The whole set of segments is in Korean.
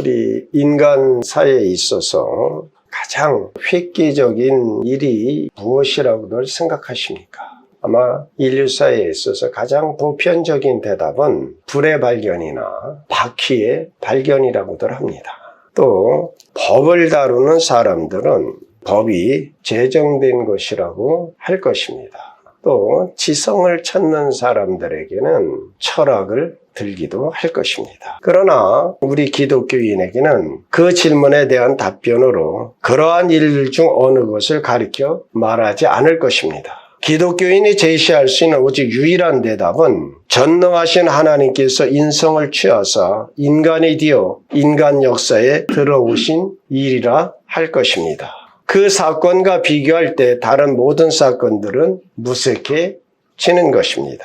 우리 인간 사회에 있어서 가장 획기적인 일이 무엇이라고 생각하십니까? 아마 인류 사회에 있어서 가장 보편적인 대답은 불의 발견이나 바퀴의 발견이라고들 합니다. 또 법을 다루는 사람들은 법이 제정된 것이라고 할 것입니다. 또 지성을 찾는 사람들에게는 철학을 들기도 할 것입니다. 그러나 우리 기독교인에게는 그 질문에 대한 답변으로 그러한 일 중 어느 것을 가리켜 말하지 않을 것입니다. 기독교인이 제시할 수 있는 오직 유일한 대답은 전능하신 하나님께서 인성을 취하사 인간이 되어 인간 역사에 들어오신 일이라 할 것입니다. 그 사건과 비교할 때 다른 모든 사건들은 무색해지는 것입니다.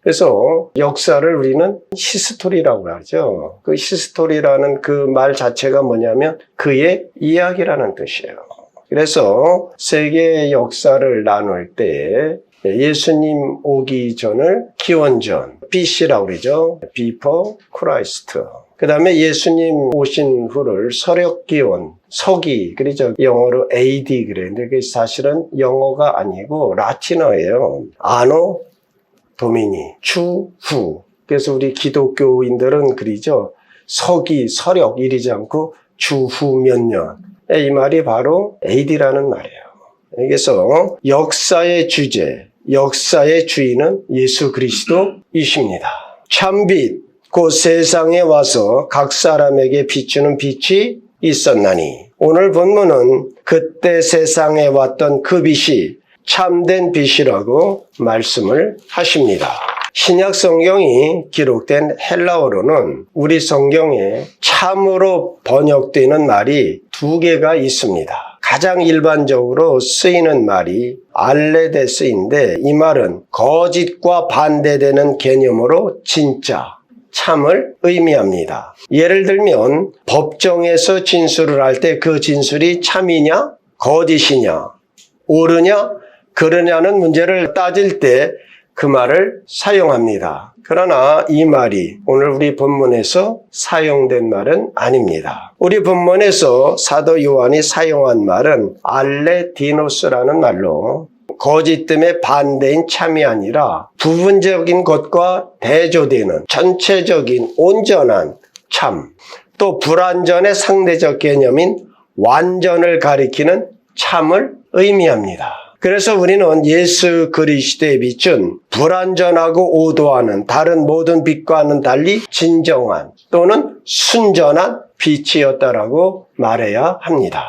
그래서 역사를 우리는 히스토리라고 하죠. 그 히스토리라는 그 말 자체가 뭐냐면 그의 이야기라는 뜻이에요. 그래서 세계의 역사를 나눌 때 예수님 오기 전을 기원전, BC라고 그러죠. Before Christ. 그 다음에 예수님 오신 후를 서력기원, 서기, 그러죠. 영어로 AD 그랬는데 그게 사실은 영어가 아니고 라틴어예요. 아노 도미니, 추후. 그래서 우리 기독교인들은 그러죠. 서기, 서력 이르지 않고 주후 몇 년. 이 말이 바로 AD라는 말이에요. 그래서 역사의 주제, 역사의 주인은 예수 그리스도이십니다. 참빛, 곧 세상에 와서 각 사람에게 비추는 빛이 있었나니 오늘 본문은 그때 세상에 왔던 그 빛이 참된 빛이라고 말씀을 하십니다. 신약 성경이 기록된 헬라어로는 우리 성경에 참으로 번역되는 말이 두 개가 있습니다. 가장 일반적으로 쓰이는 말이 알레데스인데 이 말은 거짓과 반대되는 개념으로 진짜, 참을 의미합니다. 예를 들면 법정에서 진술을 할 때 그 진술이 참이냐, 거짓이냐, 옳으냐, 그러냐는 문제를 따질 때 그 말을 사용합니다. 그러나 이 말이 오늘 우리 본문에서 사용된 말은 아닙니다. 우리 본문에서 사도 요한이 사용한 말은 알레디노스라는 말로 거짓됨의 반대인 참이 아니라 부분적인 것과 대조되는 전체적인 온전한 참, 또 불완전의 상대적 개념인 완전을 가리키는 참을 의미합니다. 그래서 우리는 예수 그리스도의 빛은 불완전하고 오도하는 다른 모든 빛과는 달리 진정한 또는 순전한 빛이었다라고 말해야 합니다.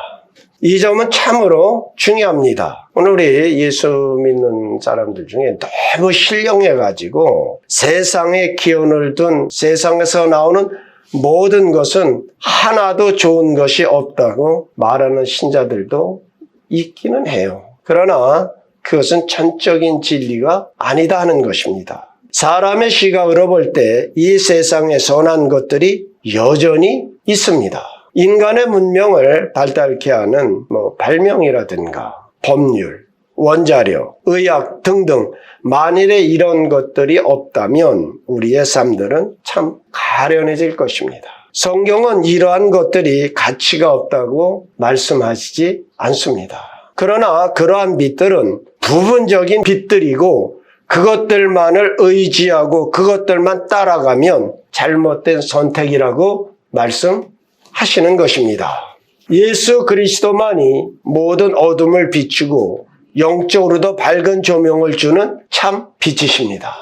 이 점은 참으로 중요합니다. 오늘 우리 예수 믿는 사람들 중에 너무 신령해가지고 세상에 기원을 둔 세상에서 나오는 모든 것은 하나도 좋은 것이 없다고 말하는 신자들도 있기는 해요. 그러나 그것은 전적인 진리가 아니다 하는 것입니다. 사람의 시각으로 볼 때 이 세상에 선한 것들이 여전히 있습니다. 인간의 문명을 발달케 하는 발명이라든가 법률, 원자력, 의학 등등 만일에 이런 것들이 없다면 우리의 삶들은 참 가련해질 것입니다. 성경은 이러한 것들이 가치가 없다고 말씀하시지 않습니다. 그러나 그러한 빛들은 부분적인 빛들이고 그것들만을 의지하고 그것들만 따라가면 잘못된 선택이라고 말씀하시는 것입니다. 예수 그리스도만이 모든 어둠을 비추고 영적으로도 밝은 조명을 주는 참 빛이십니다.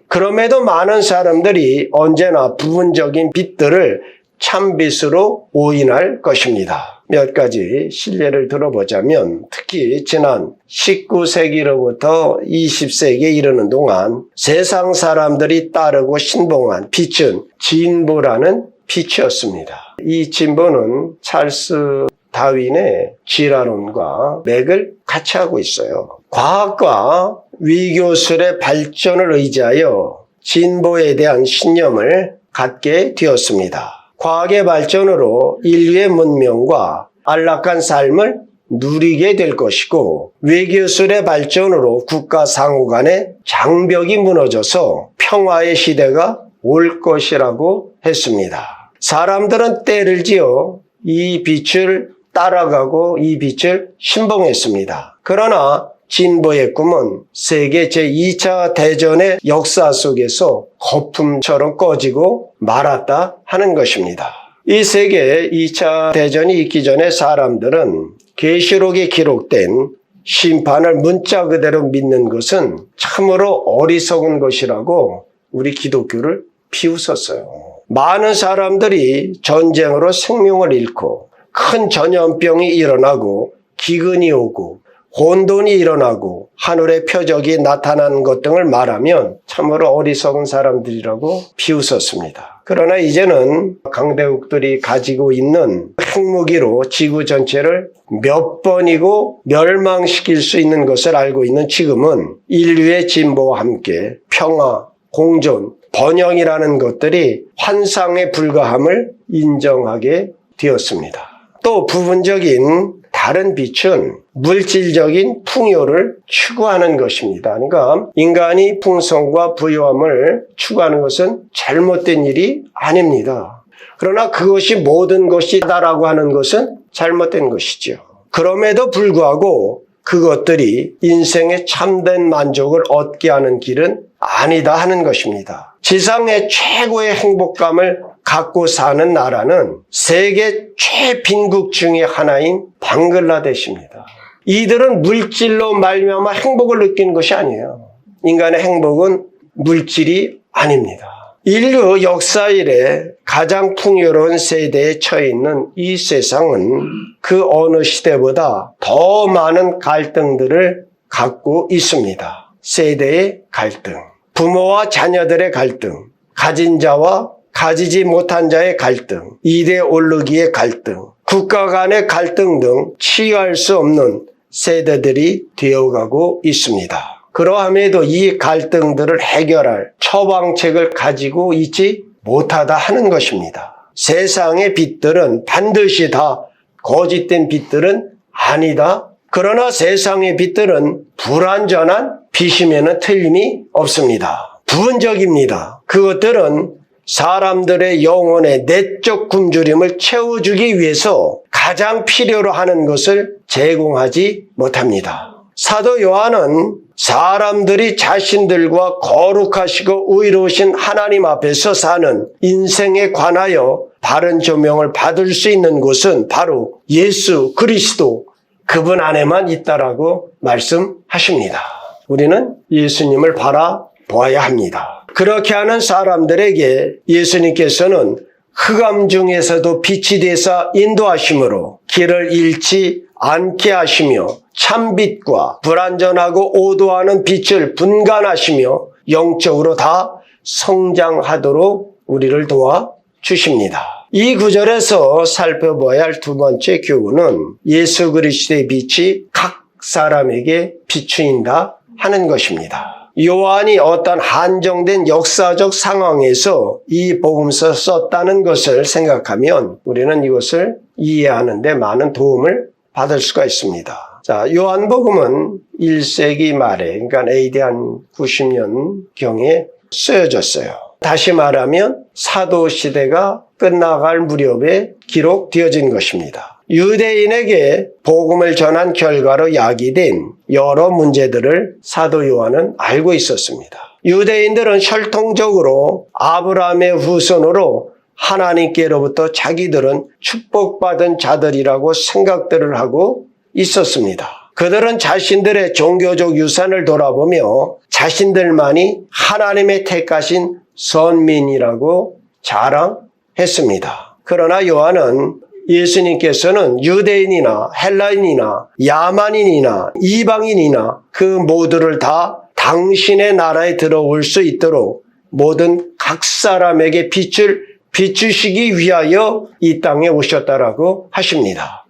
그럼에도 많은 사람들이 언제나 부분적인 빛들을 참빛으로 오인할 것입니다. 몇 가지 실례를 들어보자면 특히 지난 19세기로부터 20세기에 이르는 동안 세상 사람들이 따르고 신봉한 빛은 진보라는 빛이었습니다. 이 진보는 찰스 다윈의 진화론과 맥을 같이 하고 있어요. 과학과 위교술의 발전을 의지하여 진보에 대한 신념을 갖게 되었습니다. 과학의 발전으로 인류의 문명과 안락한 삶을 누리게 될 것이고 외교술의 발전으로 국가 상호 간의 장벽이 무너져서 평화의 시대가 올 것이라고 했습니다. 사람들은 때를 지어 이 빛을 따라가고 이 빛을 신봉했습니다. 그러나 진보의 꿈은 세계 제2차 대전의 역사 속에서 거품처럼 꺼지고 말았다 하는 것입니다. 이 세계 2차 대전이 있기 전에 사람들은 계시록에 기록된 심판을 문자 그대로 믿는 것은 참으로 어리석은 것이라고 우리 기독교를 비웃었어요. 많은 사람들이 전쟁으로 생명을 잃고 큰 전염병이 일어나고 기근이 오고 혼돈이 일어나고 하늘의 표적이 나타나는 것 등을 말하면 참으로 어리석은 사람들이라고 비웃었습니다. 그러나 이제는 강대국들이 가지고 있는 핵무기로 지구 전체를 몇 번이고 멸망시킬 수 있는 것을 알고 있는 지금은 인류의 진보와 함께 평화, 공존, 번영이라는 것들이 환상에 불과함을 인정하게 되었습니다. 또 부분적인 다른 빛은 물질적인 풍요를 추구하는 것입니다. 그러니까 인간이 풍성과 부유함을 추구하는 것은 잘못된 일이 아닙니다. 그러나 그것이 모든 것이다라고 하는 것은 잘못된 것이죠. 그럼에도 불구하고 그것들이 인생의 참된 만족을 얻게 하는 길은 아니다 하는 것입니다. 지상의 최고의 행복감을 갖고 사는 나라는 세계 최빈국 중에 하나인 방글라데시입니다. 이들은 물질로 말미암아 행복을 느끼는 것이 아니에요. 인간의 행복은 물질이 아닙니다. 인류 역사 이래 가장 풍요로운 세대에 처해 있는 이 세상은 그 어느 시대보다 더 많은 갈등들을 갖고 있습니다. 세대의 갈등, 부모와 자녀들의 갈등, 가진 자와 가지지 못한 자의 갈등, 이데올로기의 갈등, 국가 간의 갈등 등 치유할 수 없는 세대들이 되어가고 있습니다. 그러함에도 이 갈등들을 해결할 처방책을 가지고 있지 못하다 하는 것입니다. 세상의 빛들은 반드시 다 거짓된 빛들은 아니다. 그러나 세상의 빛들은 불완전한 빛임에는 틀림이 없습니다. 부분적입니다. 그것들은 사람들의 영혼의 내적 굶주림을 채워주기 위해서 가장 필요로 하는 것을 제공하지 못합니다. 사도 요한은 사람들이 자신들과 거룩하시고 의로우신 하나님 앞에서 사는 인생에 관하여 바른 조명을 받을 수 있는 곳은 바로 예수 그리스도 그분 안에만 있다라고 말씀하십니다. 우리는 예수님을 바라보아야 합니다. 그렇게 하는 사람들에게 예수님께서는 흑암 중에서도 빛이 되사 인도하심으로 길을 잃지 않게 하시며 참빛과 불완전하고 오도하는 빛을 분간하시며 영적으로 다 성장하도록 우리를 도와주십니다. 이 구절에서 살펴봐야 할 두 번째 교훈은 예수 그리스도의 빛이 각 사람에게 비추인다 하는 것입니다. 요한이 어떤 한정된 역사적 상황에서 이 복음서를 썼다는 것을 생각하면 우리는 이것을 이해하는 데 많은 도움을 받을 수가 있습니다. 자, 요한복음은 1세기 말에, 그러니까 AD 한 90년경에 쓰여졌어요. 다시 말하면 사도시대가 끝나갈 무렵에 기록되어진 것입니다. 유대인에게 복음을 전한 결과로 야기된 여러 문제들을 사도 요한은 알고 있었습니다. 유대인들은 혈통적으로 아브라함의 후손으로 하나님께로부터 자기들은 축복받은 자들이라고 생각들을 하고 있었습니다. 그들은 자신들의 종교적 유산을 돌아보며 자신들만이 하나님의 택하신 선민이라고 자랑했습니다. 그러나 요한은 예수님께서는 유대인이나 헬라인이나 야만인이나 이방인이나 그 모두를 다 당신의 나라에 들어올 수 있도록 모든 각 사람에게 빛을 비추시기 위하여 이 땅에 오셨다라고 하십니다.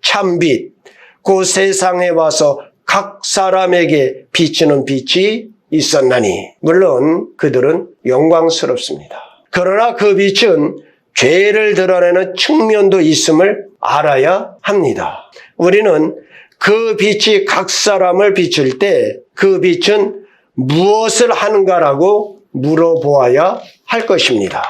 참빛, 그 세상에 와서 각 사람에게 비추는 빛이 있었나니 물론 그들은 영광스럽습니다. 그러나 그 빛은 죄를 드러내는 측면도 있음을 알아야 합니다. 우리는 그 빛이 각 사람을 비출 때 그 빛은 무엇을 하는가라고 물어보아야 할 것입니다.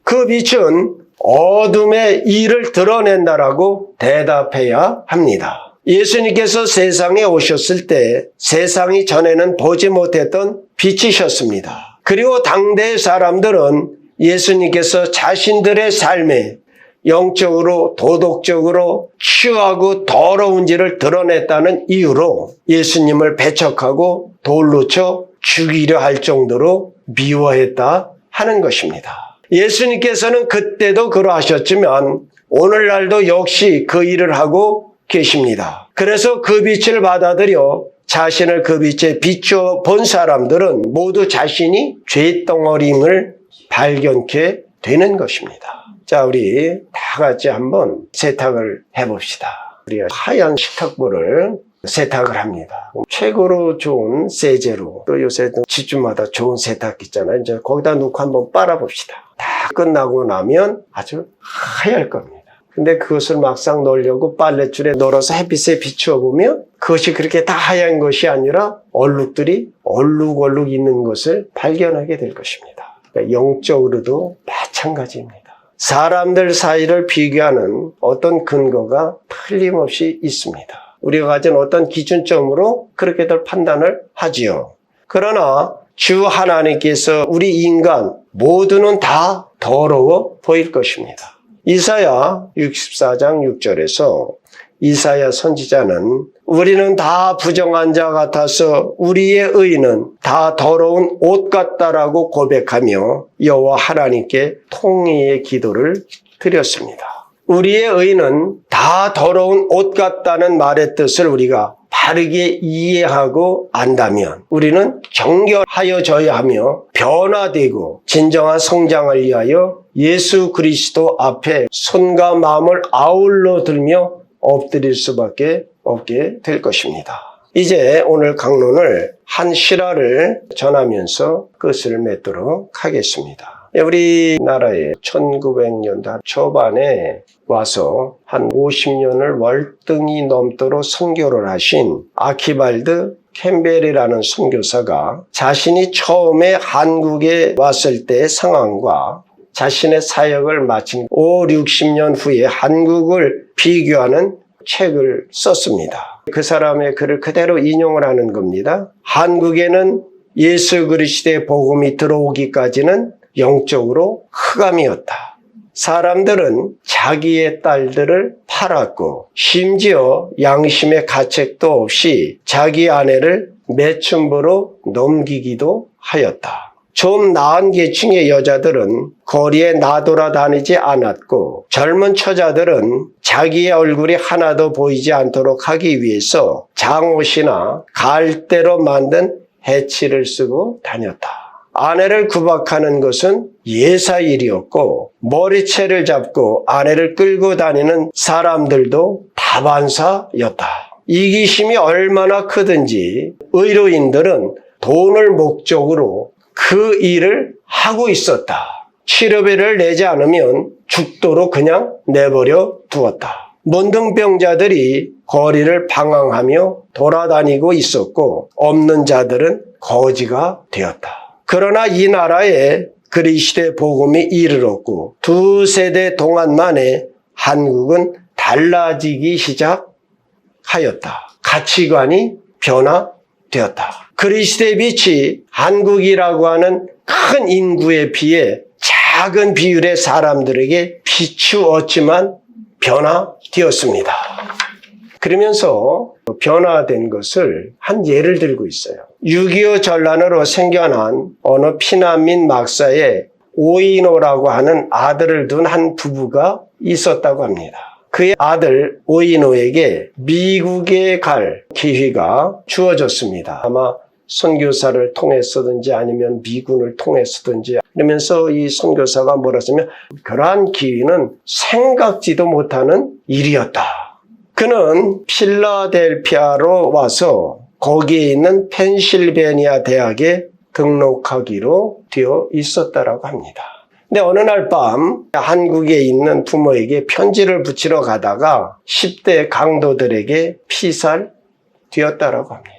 그 빛은 어둠의 일을 드러낸다라고 대답해야 합니다. 예수님께서 세상에 오셨을 때 세상이 전에는 보지 못했던 빛이셨습니다. 그리고 당대의 사람들은 예수님께서 자신들의 삶에 영적으로 도덕적으로 추하고 더러운지를 드러냈다는 이유로 예수님을 배척하고 돌로 쳐 죽이려 할 정도로 미워했다 하는 것입니다. 예수님께서는 그때도 그러하셨지만 오늘날도 역시 그 일을 하고 계십니다. 그래서 그 빛을 받아들여 자신을 그 빛에 비추어 본 사람들은 모두 자신이 죄덩어리임을 발견케 되는 것입니다. 자, 우리 다 같이 한번 세탁을 해봅시다. 우리가 하얀 식탁보를 세탁을 합니다. 최고로 좋은 세제로, 또 요새 집주마다 좋은 세탁기 있잖아요. 이제 거기다 놓고 한번 빨아봅시다. 다 끝나고 나면 아주 하얄 겁니다. 근데 그것을 막상 넣으려고 빨랫줄에 널어서 햇빛에 비추어 보면 그것이 그렇게 다 하얀 것이 아니라 얼룩들이 얼룩얼룩 있는 것을 발견하게 될 것입니다. 그러니까 영적으로도 마찬가지입니다. 사람들 사이를 비교하는 어떤 근거가 틀림없이 있습니다. 우리가 가진 어떤 기준점으로 그렇게들 판단을 하지요. 그러나 주 하나님께서 우리 인간 모두는 다 더러워 보일 것입니다. 이사야 64장 6절에서 이사야 선지자는 우리는 다 부정한 자 같아서 우리의 의는 다 더러운 옷 같다라고 고백하며 여호와 하나님께 통의의 기도를 드렸습니다. 우리의 의는 다 더러운 옷 같다는 말의 뜻을 우리가 바르게 이해하고 안다면 우리는 정결하여져야 하며 변화되고 진정한 성장을 위하여 예수 그리스도 앞에 손과 마음을 아울러 들며 엎드릴 수밖에 없게 될 것입니다. 이제 오늘 강론을 한 실화를 전하면서 끝을 맺도록 하겠습니다. 우리나라에 1900년대 초반에 와서 한 50년을 월등히 넘도록 선교를 하신 아키발드 캠벨이라는 선교사가 자신이 처음에 한국에 왔을 때의 상황과 자신의 사역을 마친 60년 후에 한국을 비교하는 책을 썼습니다. 그 사람의 글을 그대로 인용을 하는 겁니다. 한국에는 예수 그리스도의 복음이 들어오기까지는 영적으로 흑암이었다. 사람들은 자기의 딸들을 팔았고 심지어 양심의 가책도 없이 자기 아내를 매춘부로 넘기기도 하였다. 좀 나은 계층의 여자들은 거리에 나돌아다니지 않았고 젊은 처자들은 자기의 얼굴이 하나도 보이지 않도록 하기 위해서 장옷이나 갈대로 만든 해치를 쓰고 다녔다. 아내를 구박하는 것은 예사일이었고 머리채를 잡고 아내를 끌고 다니는 사람들도 다반사였다. 이기심이 얼마나 크든지 의료인들은 돈을 목적으로 그 일을 하고 있었다. 치료비를 내지 않으면 죽도록 그냥 내버려 두었다. 문둥병자들이 거리를 방황하며 돌아다니고 있었고 없는 자들은 거지가 되었다. 그러나 이 나라에 그리스도의 복음이 이르렀고 2세대 동안 만에 한국은 달라지기 시작하였다. 가치관이 변화되었다. 그리스도의 빛이 한국이라고 하는 큰 인구에 비해 작은 비율의 사람들에게 비추었지만 변화되었습니다. 그러면서 변화된 것을 한 예를 들고 있어요. 6.25 전란으로 생겨난 어느 피난민 막사에 오이노라고 하는 아들을 둔 한 부부가 있었다고 합니다. 그의 아들 오이노에게 미국에 갈 기회가 주어졌습니다. 아마 선교사를 통해서든지 아니면 미군을 통해서든지 그러면서 이 선교사가 뭐라 했으면 그러한 기회는 생각지도 못하는 일이었다. 그는 필라델피아로 와서 거기에 있는 펜실베니아 대학에 등록하기로 되어 있었다라고 합니다. 근데 어느 날 밤 한국에 있는 부모에게 편지를 붙이러 가다가 10대 강도들에게 피살되었다라고 합니다.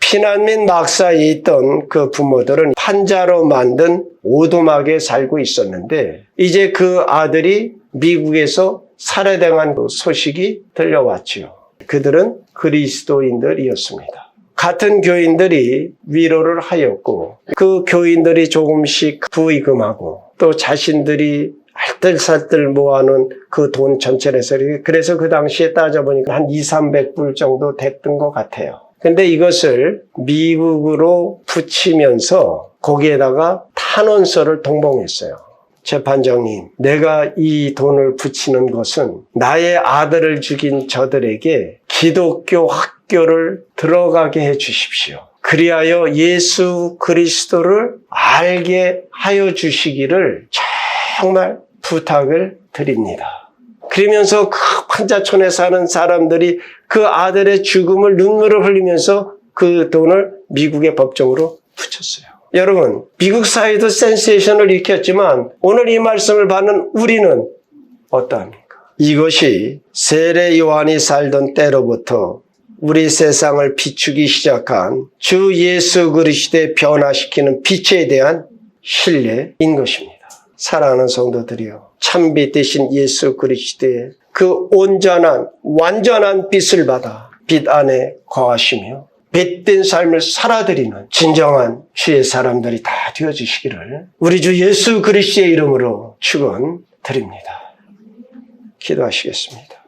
피난민 막사에 있던 그 부모들은 판자로 만든 오두막에 살고 있었는데 이제 그 아들이 미국에서 살해당한 소식이 들려왔지요. 그들은 그리스도인들이었습니다. 같은 교인들이 위로를 하였고 그 교인들이 조금씩 부의금하고 또 자신들이 알뜰살뜰 모아놓은 그 돈 전체를 해서 그래서 그 당시에 따져보니까 한 200-300불 정도 됐던 것 같아요. 근데 이것을 미국으로 붙이면서 거기에다가 탄원서를 동봉했어요. 재판장님, 내가 이 돈을 붙이는 것은 나의 아들을 죽인 저들에게 기독교 학교를 들어가게 해 주십시오. 그리하여 예수 그리스도를 알게 하여 주시기를 정말 부탁을 드립니다. 그러면서 그 판자촌에 사는 사람들이 그 아들의 죽음을 눈물을 흘리면서 그 돈을 미국의 법정으로 붙였어요. 여러분, 미국 사회도 센세이션을 일으켰지만 오늘 이 말씀을 받는 우리는 어떠합니까? 이것이 세례 요한이 살던 때로부터 우리 세상을 비추기 시작한 주 예수 그리스도의 변화시키는 빛에 대한 신뢰인 것입니다. 사랑하는 성도들이여, 참빛 되신 예수 그리스도의 그 온전한 완전한 빛을 받아 빛 안에 거하시며 빛된 삶을 살아드리는 진정한 주의 사람들이 다 되어주시기를 우리 주 예수 그리스도의 이름으로 축원드립니다. 기도하시겠습니다.